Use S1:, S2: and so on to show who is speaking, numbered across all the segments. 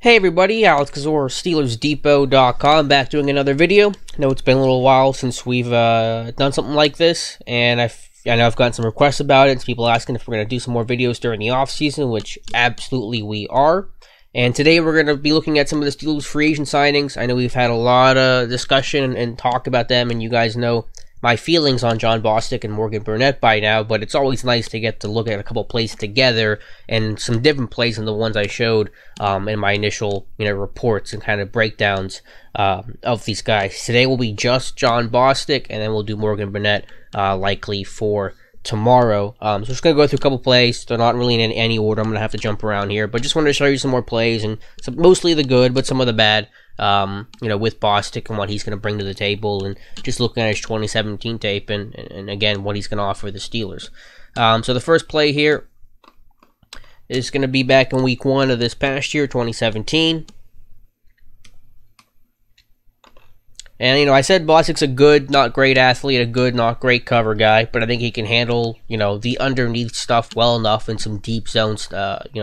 S1: Hey everybody, Alex Kazor, SteelersDepot.com, back doing another video. I know it's been a little while since we've done something like this, and I know I've gotten some requests about it. Some people asking if we're going to do some more videos during the off season, which absolutely we are. And today we're going to be looking at some of the Steelers free agent signings. I know we've had a lot of discussion and talk about them, and you guys know my feelings on Jon Bostic and Morgan Burnett by now, but it's always nice to get to look at a couple plays together and some different plays than the ones I showed in my initial reports and kind of breakdowns of these guys. Today will be just Jon Bostic, and then we'll do Morgan Burnett likely for tomorrow. So just going to go through a couple plays. They're not really in any order. I'm going to have to jump around here, but just wanted to show you some more plays, and mostly the good, but some of the bad. With Bostic and what he's going to bring to the table, and just looking at his 2017 tape and again, what he's going to offer the Steelers. So the first play here is going to be back in week 1 of this past year, 2017. And, I said Bostic's a good, not great athlete, a good, not great cover guy, but I think he can handle, the underneath stuff well enough in some deep zones,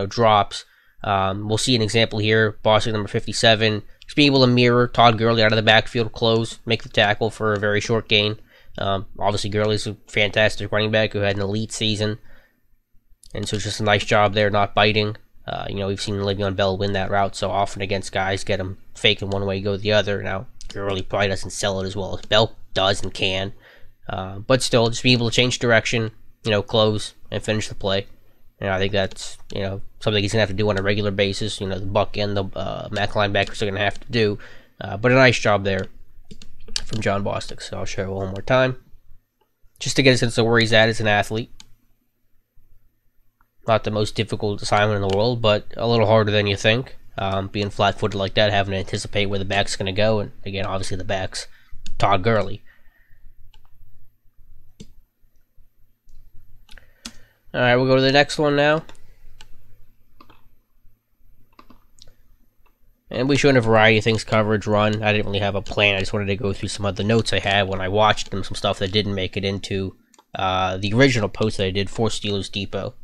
S1: drops. We'll see an example here. Bostic number 57. Just being able to mirror Todd Gurley out of the backfield, close, make the tackle for a very short gain. Obviously, Gurley's a fantastic running back who had an elite season. And so it's just a nice job there, not biting. We've seen Le'Veon Bell win that route so often against guys, get him faking one way, go the other. Now, Gurley probably doesn't sell it as well as Bell does and can. But still, just being able to change direction, close, and finish the play. I think that's, something he's going to have to do on a regular basis. The Buck and the Mac linebackers are going to have to do. But a nice job there from Jon Bostic. So I'll show you one more time. Just to get a sense of where he's at as an athlete. Not the most difficult assignment in the world, but a little harder than you think. Being flat-footed like that, having to anticipate where the back's going to go. And again, obviously the back's Todd Gurley. Alright, we'll go to the next one now. And we showed a variety of things, coverage, run. I didn't really have a plan. I just wanted to go through some of the notes I had when I watched them, some stuff that didn't make it into the original post that I did for Steelers Depot.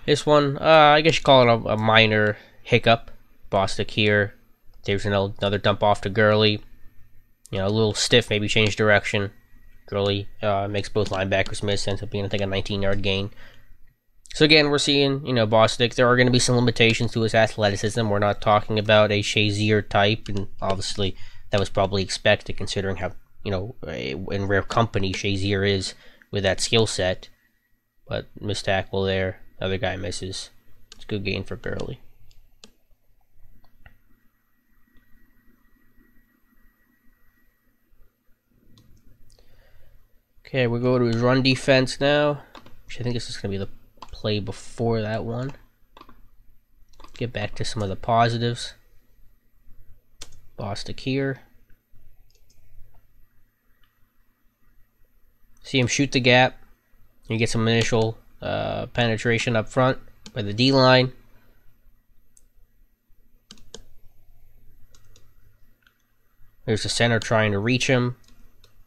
S1: This one, I guess you call it a minor hiccup. Bostic here. There's another dump off to Gurley. A little stiff, maybe change direction. Gurley makes both linebackers miss, ends up being, I think, a 19-yard gain. So again, we're seeing, Bostic. There are going to be some limitations to his athleticism. We're not talking about a Shazier type, and obviously that was probably expected considering how, in rare company Shazier is with that skill set. But missed tackle there. Other guy misses. It's a good gain for Gurley. Okay, we'll go to his run defense now. Which I think this is going to be the play before that one. Get back to some of the positives. Bostic here. See him shoot the gap. You get some initial penetration up front by the D-line. There's the center trying to reach him.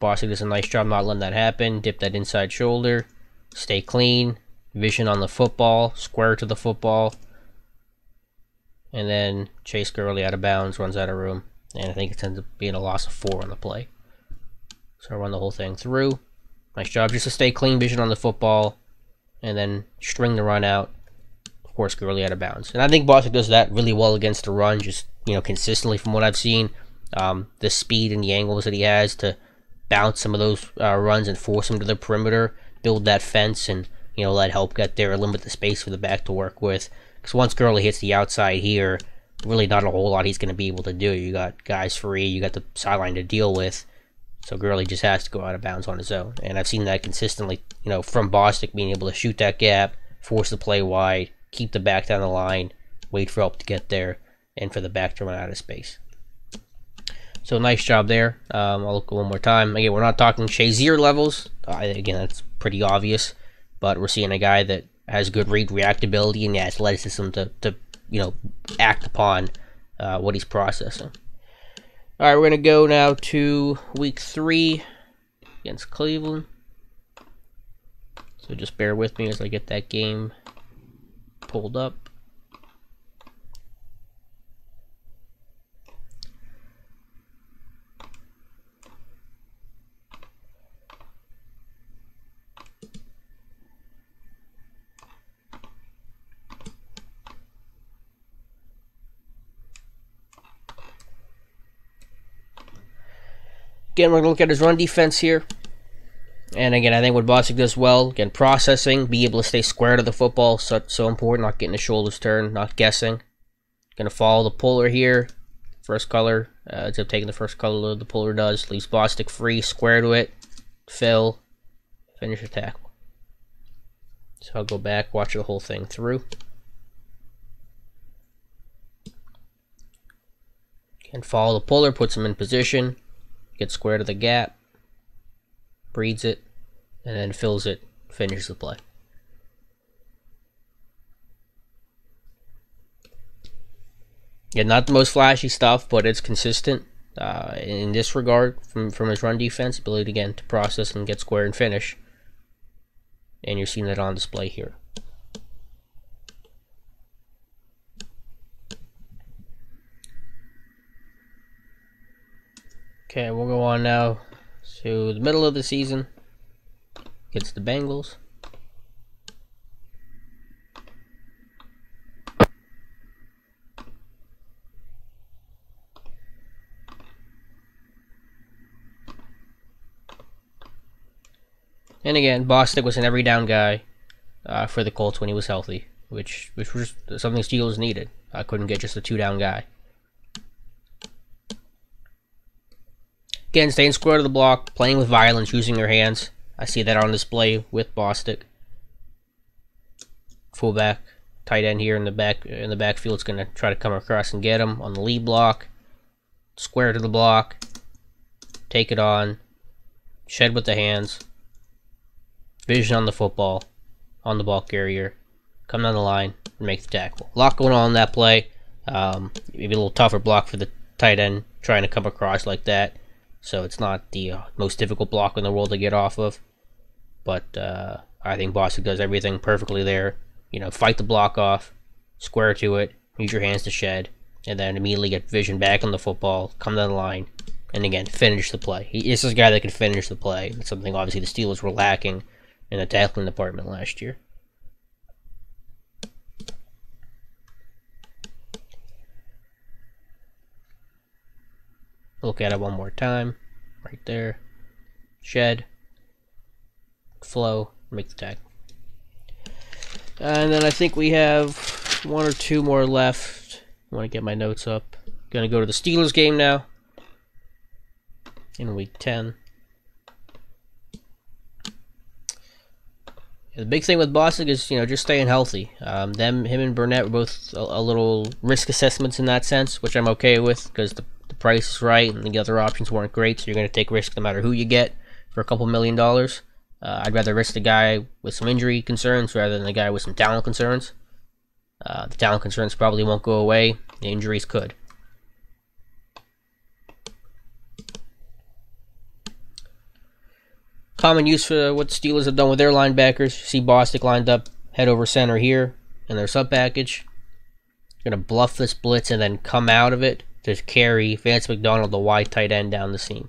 S1: Bostic does a nice job not letting that happen. Dip that inside shoulder. Stay clean. Vision on the football. Square to the football. And then chase Gurley out of bounds. Runs out of room. And I think it ends up being a loss of 4 on the play. So I run the whole thing through. Nice job just to stay clean. Vision on the football. And then string the run out. Of course, Gurley out of bounds. And I think Bostic does that really well against the run. Just, consistently from what I've seen. The speed and the angles that he has to bounce some of those runs and force them to the perimeter, build that fence, and let help get there, limit the space for the back to work with. Because once Gurley hits the outside here, really not a whole lot he's going to be able to do. You got guys free, you got the sideline to deal with, so Gurley just has to go out of bounds on his own. And I've seen that consistently, from Bostic being able to shoot that gap, force the play wide, keep the back down the line, wait for help to get there, and for the back to run out of space. So nice job there. I'll look one more time. Again, we're not talking Shazier levels. Again, that's pretty obvious. But we're seeing a guy that has good read reactability and the athleticism to act upon what he's processing. All right, we're going to go now to week 3 against Cleveland. So just bear with me as I get that game pulled up. Again, we're going to look at his run defense here. And again, I think what Bostic does well, again, processing, be able to stay square to the football, so important, not getting the shoulders turned, not guessing. Going to follow the puller here. First color, instead of taking the first color the puller does, leaves Bostic free, square to it, fill, finish the tackle. So I'll go back, watch the whole thing through. And follow the puller, puts him in position, gets square to the gap, breeds it, and then fills it, finishes the play. Yeah, not the most flashy stuff, but it's consistent in this regard from his run defense, ability again to process and get square and finish. And you're seeing that on display here. Okay, we'll go on now to the middle of the season. Gets the Bengals. And again, Bostic was an every down guy for the Colts when he was healthy, which was something Steelers needed. I couldn't get just a 2-down guy. Again, staying square to the block, playing with violence, using your hands. I see that on display with Bostic. Fullback, tight end here in the backfield is going to try to come across and get him on the lead block. Square to the block, take it on, shed with the hands, vision on the football, on the ball carrier, come down the line and make the tackle. A lot going on in that play. Maybe a little tougher block for the tight end trying to come across like that. So it's not the most difficult block in the world to get off of. But I think Bostic does everything perfectly there. You know, fight the block off, square to it, use your hands to shed, and then immediately get vision back on the football, come down the line, and again, finish the play. This is a guy that can finish the play. It's something obviously the Steelers were lacking in the tackling department last year. Look at it one more time. Right there. Shed. Flow. Make the tackle. And then I think we have one or two more left. I want to get my notes up. Gonna go to the Steelers game now. In week 10. The big thing with Bostic is, just staying healthy. Him and Burnett were both a little risk assessments in that sense, which I'm okay with because the price is right and the other options weren't great, so you're going to take risk no matter who you get for a couple $1 million. I'd rather risk the guy with some injury concerns rather than the guy with some talent concerns. The talent concerns probably won't go away. The injuries could. Common use for what Steelers have done with their linebackers. You see Bostic lined up head over center here in their sub package. Going to bluff this blitz and then come out of it to carry Vance McDonald, the wide tight end, down the seam.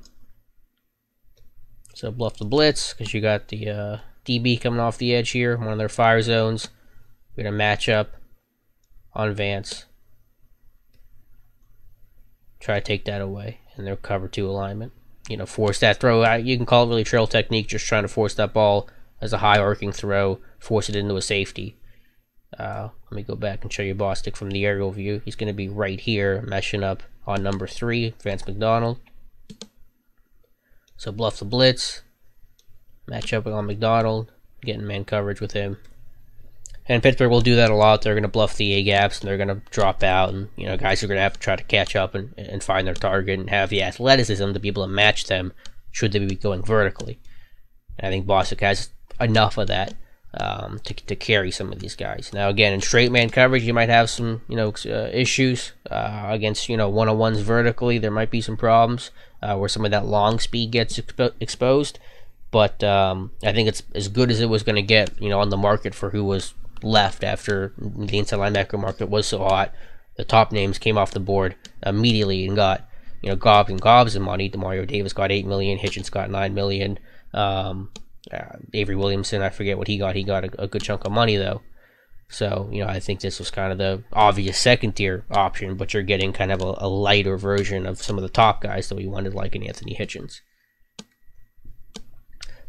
S1: So bluff the blitz because you got the DB coming off the edge here, one of their fire zones. We're going to match up on Vance. Try to take that away in their cover 2 alignment. Force that throw. You can call it really trail technique, just trying to force that ball as a high arcing throw, force it into a safety. Let me go back and show you Bostic from the aerial view. He's going to be right here, meshing up on number 3, Vance McDonald. So bluff the blitz, match up on McDonald, getting man coverage with him. And Pittsburgh will do that a lot. They're going to bluff the A-gaps, and they're going to drop out. And, guys are going to have to try to catch up and find their target and have the athleticism to be able to match them should they be going vertically. And I think Bostic has enough of that to carry some of these guys. Now, again, in straight man coverage, you might have some, issues against, one-on-ones vertically. There might be some problems where some of that long speed gets exposed. But I think it's as good as it was going to get, on the market for who was left after the inside linebacker market was so hot. The top names came off the board immediately and got, gobs of money. Demario Davis got $8 million, Hitchens got $9 million. Avery Williamson, I forget what he got. He got a good chunk of money though. So, I think this was kind of the obvious second tier option, but you're getting kind of a lighter version of some of the top guys that we wanted, like an Anthony Hitchens.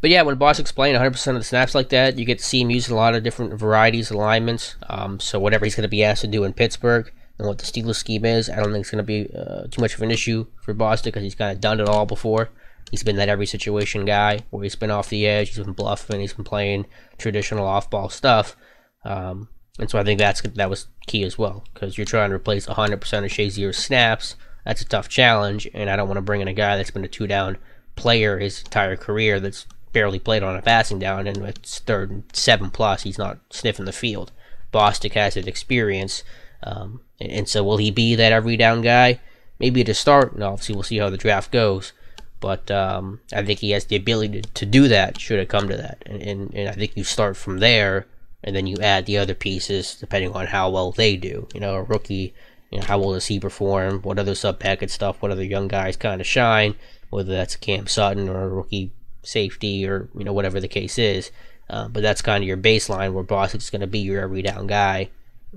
S1: But yeah, when Bostic's playing 100% of the snaps like that, you get to see him using a lot of different varieties, alignments. So whatever he's going to be asked to do in Pittsburgh and what the Steelers scheme is, I don't think it's going to be too much of an issue for Bostic because he's kind of done it all before. He's been that every situation guy where he's been off the edge, he's been bluffing, he's been playing traditional off-ball stuff. And so I think that was key as well, because you're trying to replace 100% of Shazier's snaps. That's a tough challenge, and I don't want to bring in a guy that's been a two-down player his entire career that's barely played on a passing down, and it's 3rd and 7+, he's not sniffing the field. Bostic has that experience, and so will he be that every down guy? Maybe to start, and obviously we'll see how the draft goes. But I think he has the ability to do that should it come to that. And I think you start from there, and then you add the other pieces depending on how well they do. You know, a rookie, you know, how well does he perform? What other sub-packet stuff? What other young guys kind of shine? Whether that's Cam Sutton or a rookie safety or, you know, whatever the case is. But that's kind of your baseline where Bostic's going to be your every down guy.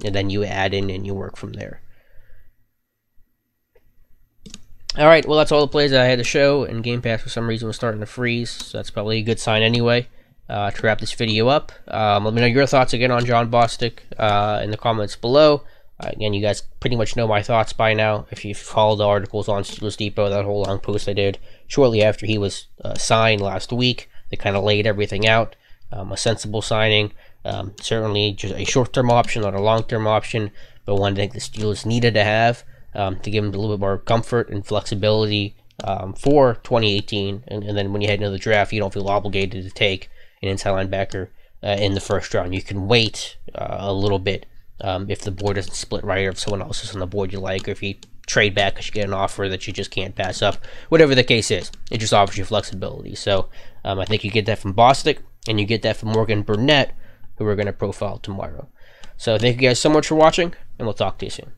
S1: And then you add in and you work from there. Alright, well, that's all the plays that I had to show, and Game Pass for some reason was starting to freeze, so that's probably a good sign anyway. To wrap this video up, let me know your thoughts again on Jon Bostic in the comments below. Again, you guys pretty much know my thoughts by now. If you've followed the articles on Steelers Depot, that whole long post I did shortly after he was signed last week, they kind of laid everything out. A sensible signing, certainly just a short-term option, not a long-term option, but one I think the Steelers needed to have. To give him a little bit more comfort and flexibility for 2018, and then when you head into the draft, you don't feel obligated to take an inside linebacker in the first round. You can wait a little bit if the board doesn't split right, or if someone else is on the board you like, or if you trade back because you get an offer that you just can't pass up. Whatever the case is, it just offers you flexibility. So I think you get that from Bostic, and you get that from Morgan Burnett, who we're going to profile tomorrow. So thank you guys so much for watching, and we'll talk to you soon.